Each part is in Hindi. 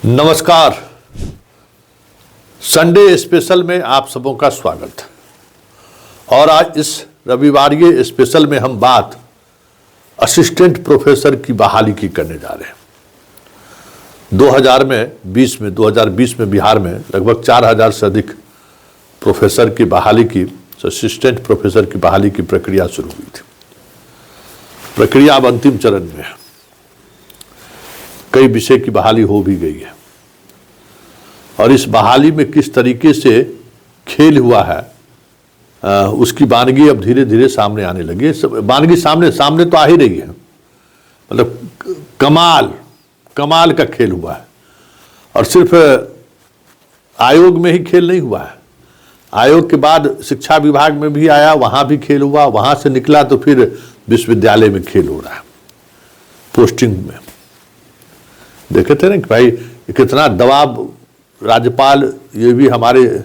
नमस्कार। संडे स्पेशल में आप सबों का स्वागत। और आज इस रविवारीय स्पेशल में हम बात असिस्टेंट प्रोफेसर की बहाली की करने जा रहे हैं। 2020 में बिहार में लगभग 4000 से अधिक प्रोफेसर की बहाली की, असिस्टेंट प्रोफेसर की बहाली की प्रक्रिया शुरू हुई थी। प्रक्रिया अब अंतिम चरण में है। कई विषय की बहाली हो भी गई है और इस बहाली में किस तरीके से खेल हुआ है उसकी वानगी अब धीरे धीरे सामने आने लगी है। वानगी सामने तो आ ही रही है। मतलब कमाल का खेल हुआ है। और सिर्फ आयोग में ही खेल नहीं हुआ है, आयोग के बाद शिक्षा विभाग में भी आया, वहाँ भी खेल हुआ, वहाँ से निकला तो फिर विश्वविद्यालय में खेल हो रहा है। पोस्टिंग में देखे थे ना कि भाई कितना दबाव राज्यपाल, ये भी हमारे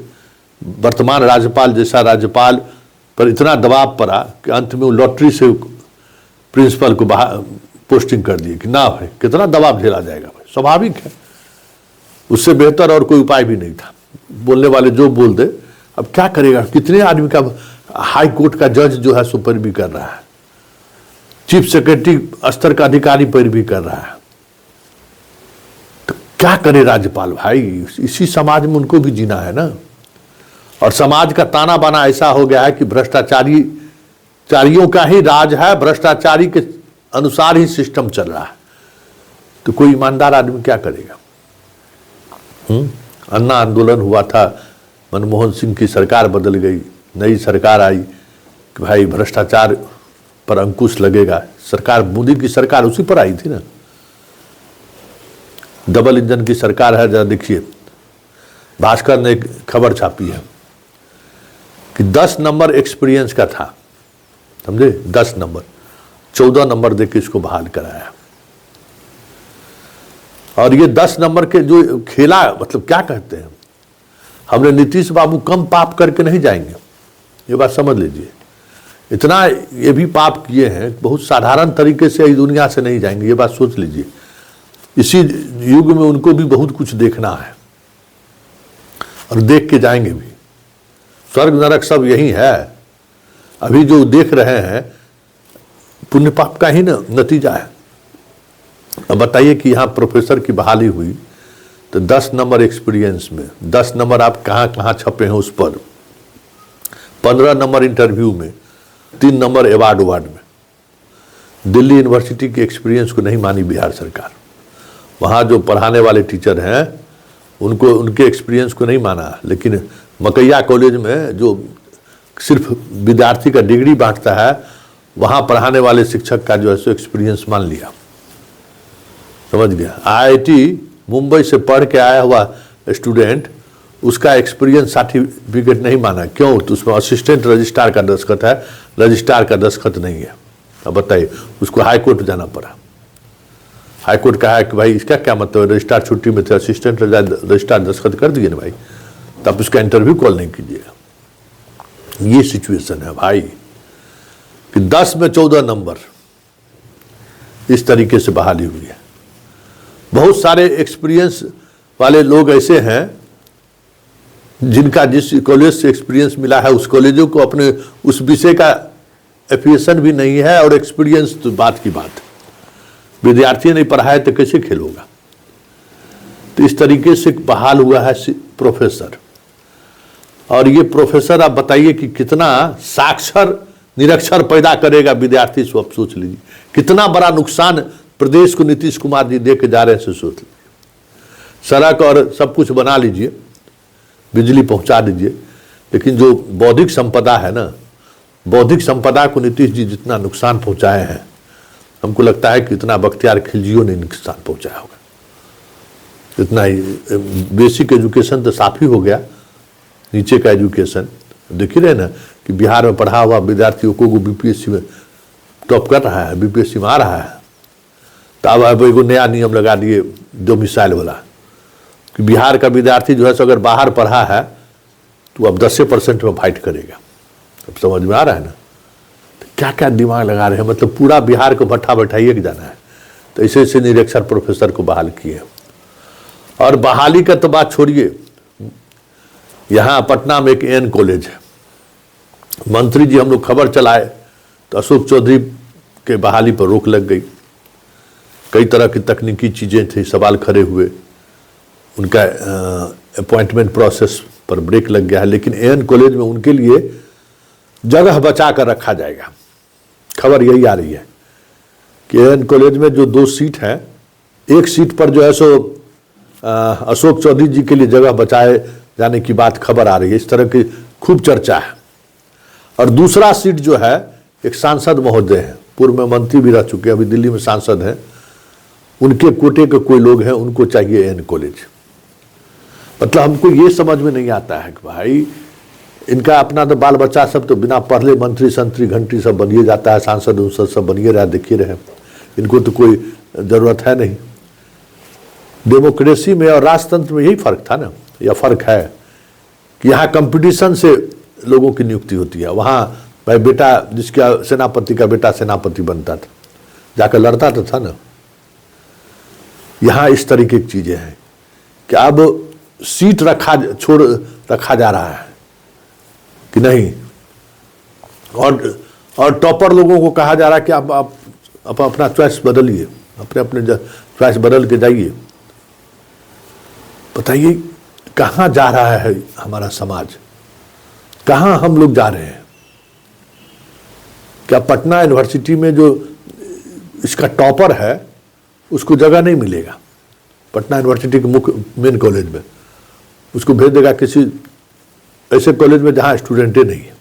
वर्तमान राज्यपाल जैसा राज्यपाल पर इतना दबाव पड़ा कि अंत में वो लॉटरी से प्रिंसिपल को पोस्टिंग कर दिए कि ना भाई कितना दबाव झेला जाएगा। भाई स्वाभाविक है, उससे बेहतर और कोई उपाय भी नहीं था। बोलने वाले जो बोल दे, अब क्या करेगा। कितने आदमी का हाई कोर्ट का जज जो है सो पैरवी कर रहा है, चीफ सेक्रेटरी स्तर का अधिकारी पैरवी कर रहा है। क्या करे राज्यपाल भाई, इसी समाज में उनको भी जीना है ना। और समाज का ताना बाना ऐसा हो गया है कि भ्रष्टाचारियों का ही राज है, भ्रष्टाचारी के अनुसार ही सिस्टम चल रहा है। तो कोई ईमानदार आदमी क्या करेगा। अन्ना आंदोलन हुआ था, मनमोहन सिंह की सरकार बदल गई, नई सरकार आई कि भाई भ्रष्टाचार पर अंकुश लगेगा। सरकार मोदी की सरकार उसी पर आई थी ना, डबल इंजन की सरकार है। जरा देखिए, भास्कर ने एक खबर छापी है कि 10 नंबर एक्सपीरियंस का था, समझे, 10 नंबर, 14 नंबर देके इसको बहाल कराया। और ये 10 नंबर के जो खेला, मतलब क्या कहते हैं, हमने नीतीश बाबू कम पाप करके नहीं जाएंगे, ये बात समझ लीजिए। इतना ये भी पाप किए हैं, बहुत साधारण तरीके से इस दुनिया से नहीं जाएंगे, ये बात सोच लीजिए। इसी युग में उनको भी बहुत कुछ देखना है और देख के जाएंगे भी। स्वर्ग नरक सब यही है। अभी जो देख रहे हैं पुण्य पाप का ही नतीजा है। अब बताइए कि यहाँ प्रोफेसर की बहाली हुई तो 10 नंबर एक्सपीरियंस में 10 नंबर आप कहाँ कहाँ छपे हैं उस पर, 15 नंबर इंटरव्यू में, 3 नंबर अवार्ड में। दिल्ली यूनिवर्सिटी की एक्सपीरियंस को नहीं मानी बिहार सरकार। वहाँ जो पढ़ाने वाले टीचर हैं उनको, उनके एक्सपीरियंस को नहीं माना, लेकिन मकैया कॉलेज में जो सिर्फ विद्यार्थी का डिग्री बांटता है, वहाँ पढ़ाने वाले शिक्षक का जो है सो एक्सपीरियंस मान लिया। समझ गया। IIT मुंबई से पढ़ के आया हुआ स्टूडेंट, उसका एक्सपीरियंस सर्टिफिकेट नहीं माना। क्यों? तो उसमें असिस्टेंट रजिस्ट्रार का दस्तखत है, रजिस्ट्रार का दस्तखत नहीं है। अब बताइए, उसको हाई कोर्ट जाना पड़ा। हाई कोर्ट कहा है कि भाई इसका क्या मतलब, रजिस्ट्रार छुट्टी में थे, असिस्टेंट रजिस्ट्रार दस्तखत कर दिए ना भाई, तो आप उसका इंटरव्यू कॉल नहीं कीजिएगा। ये सिचुएशन है भाई कि 10 में 14 नंबर इस तरीके से बहाली हुई है। बहुत सारे एक्सपीरियंस वाले लोग ऐसे हैं जिनका जिस कॉलेज से एक्सपीरियंस मिला है उस कॉलेजों को अपने उस विषय का एफिलिएशन भी नहीं है, और एक्सपीरियंस तो बात की बात है। विद्यार्थी नहीं पढ़ाए तो कैसे खेल होगा। तो इस तरीके से बहाल हुआ है प्रोफेसर। और ये प्रोफेसर आप बताइए कि कितना साक्षर निरक्षर पैदा करेगा विद्यार्थी से। आप सोच लीजिए कितना बड़ा नुकसान प्रदेश को नीतीश कुमार जी दे के जा रहे हैं। सोच लीजिए, सड़क और सब कुछ बना लीजिए, बिजली पहुंचा दीजिए, लेकिन जो बौद्धिक संपदा है ना, बौद्धिक संपदा को नीतीश जी जितना नुकसान पहुंचाए हैं, हमको लगता है कि इतना बख्तियार खिलजियों ने नुकसान पहुंचाया होगा। इतना ही बेसिक एजुकेशन तो साफ ही हो गया, नीचे का एजुकेशन देख ही रहे ना कि बिहार में पढ़ा हुआ विद्यार्थियों को BPSC में टॉप कर रहा है, BPSC में आ रहा है। तो अब एगो नया नियम लगा दिए डोमिसाइल वाला कि बिहार का विद्यार्थी जो है सो अगर बाहर पढ़ा है तो अब 10% में फाइट करेगा। अब समझ में आ रहा है ना, क्या क्या दिमाग लगा रहे हैं। मतलब पूरा बिहार को भट्ठा बैठाइए के जाना है। तो ऐसे ऐसे निरक्षर प्रोफेसर को बहाल किए। और बहाली का तो बात छोड़िए, यहाँ पटना में एक एन कॉलेज है, मंत्री जी हम लोग खबर चलाए तो अशोक चौधरी के बहाली पर रोक लग गई। कई तरह की तकनीकी चीज़ें थी, सवाल खड़े हुए, उनका अपॉइंटमेंट प्रोसेस पर ब्रेक लग गया है। लेकिन एन कॉलेज में उनके लिए जगह बचा कर रखा जाएगा। खबर यही आ रही है कि एन कॉलेज में जो 2 सीट है, एक सीट पर जो है सो अशोक चौधरी जी के लिए जगह बचाए जाने की बात खबर आ रही है, इस तरह की खूब चर्चा है। और दूसरा सीट जो है एक सांसद महोदय हैं, पूर्व में मंत्री भी रह चुके, अभी दिल्ली में सांसद हैं, उनके कोटे के कोई लोग हैं, उनको चाहिए एन कॉलेज। मतलब हमको ये समझ में नहीं आता है कि भाई इनका अपना तो बाल बच्चा सब तो बिना पढ़ले मंत्री संतरी घंटी सब बनिए जाता है, सांसद उनसद सब बनिए रहा, देखिए रहे, इनको तो कोई जरूरत है नहीं। डेमोक्रेसी में और राजतंत्र में यही फर्क था ना, या फर्क है कि यहाँ कंपटीशन से लोगों की नियुक्ति होती है। वहाँ भाई बेटा जिसका सेनापति का बेटा सेनापति बनता था, जाकर लड़ता तो था ना। यहाँ इस तरीके की चीजें हैं कि अब सीट छोड़ रखा जा रहा है कि नहीं, और टॉपर लोगों को कहा जा रहा है कि आप अपना चॉइस बदलिए, अपने चॉइस बदल के जाइए। बताइए कहाँ जा रहा है हमारा समाज, कहाँ हम लोग जा रहे हैं? क्या पटना यूनिवर्सिटी में जो इसका टॉपर है उसको जगह नहीं मिलेगा? पटना यूनिवर्सिटी के मुख्य मेन कॉलेज में उसको भेज देगा किसी ऐसे कॉलेज में जहां स्टूडेंट नहीं है।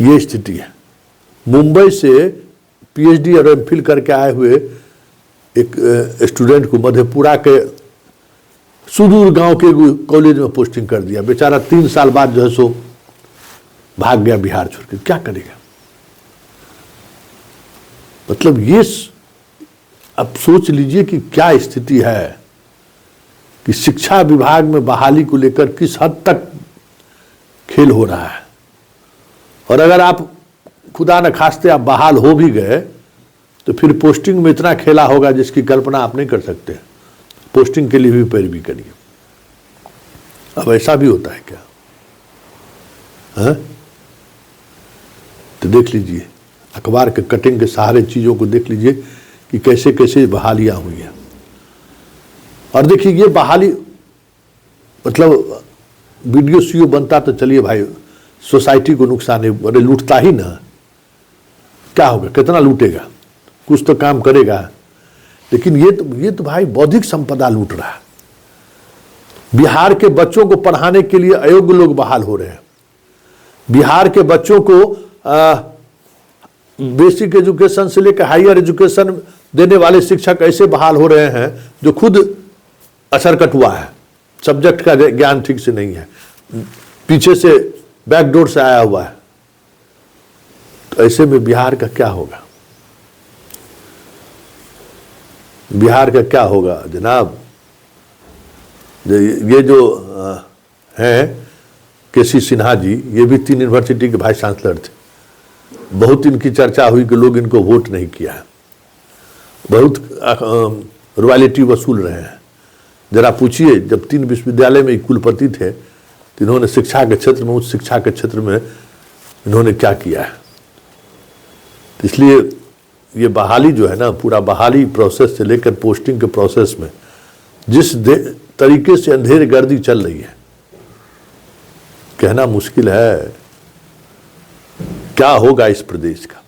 ये स्थिति है। मुंबई से पीएचडी और एमफिल करके आए हुए एक स्टूडेंट को मधेपुरा के सुदूर गांव के कॉलेज में पोस्टिंग कर दिया। बेचारा 3 साल बाद जो है सो भाग गया बिहार छोड़ के। क्या करेगा? मतलब ये अब सोच लीजिए कि क्या स्थिति है कि शिक्षा विभाग में बहाली को लेकर किस हद तक खेल हो रहा है। और अगर आप खुदा न खास्ते आप बहाल हो भी गए तो फिर पोस्टिंग में इतना खेला होगा जिसकी कल्पना आप नहीं कर सकते। पोस्टिंग के लिए भी पैरवी करिए। अब ऐसा भी होता है क्या? है? तो देख लीजिए, अखबार के कटिंग के सहारे चीजों को देख लीजिए कि कैसे कैसे बहालियां हुई हैं। और देखिए ये बहाली मतलब वीडियो सीओ बनता तो चलिए भाई सोसाइटी को नुकसान है, अरे लूटता ही ना, क्या होगा, कितना लूटेगा, कुछ तो काम करेगा। लेकिन ये तो भाई बौद्धिक संपदा लूट रहा है। बिहार के बच्चों को पढ़ाने के लिए अयोग्य लोग बहाल हो रहे हैं। बिहार के बच्चों को बेसिक एजुकेशन से लेकर हायर एजुकेशन देने वाले शिक्षक ऐसे बहाल हो रहे हैं जो खुद असरकट हुआ है, सब्जेक्ट का ज्ञान ठीक से नहीं है, पीछे से बैकडोर से आया हुआ है। तो ऐसे में बिहार का क्या होगा? बिहार का क्या होगा जनाब? ये जो हैं केसी सिन्हा जी, ये भी 3 यूनिवर्सिटी के वाइस चांसलर थे। बहुत इनकी चर्चा हुई कि लोग इनको वोट नहीं किया है, बहुत रॉयल्टी वसूल रहे हैं। जरा पूछिए, जब 3 विश्वविद्यालय में कुलपति थे तो इन्होंने शिक्षा के क्षेत्र में, उच्च शिक्षा के क्षेत्र में इन्होंने क्या किया है? इसलिए ये बहाली जो है ना, पूरा बहाली प्रोसेस से लेकर पोस्टिंग के प्रोसेस में जिस तरीके से अंधेर गर्दी चल रही है, कहना मुश्किल है क्या होगा इस प्रदेश का।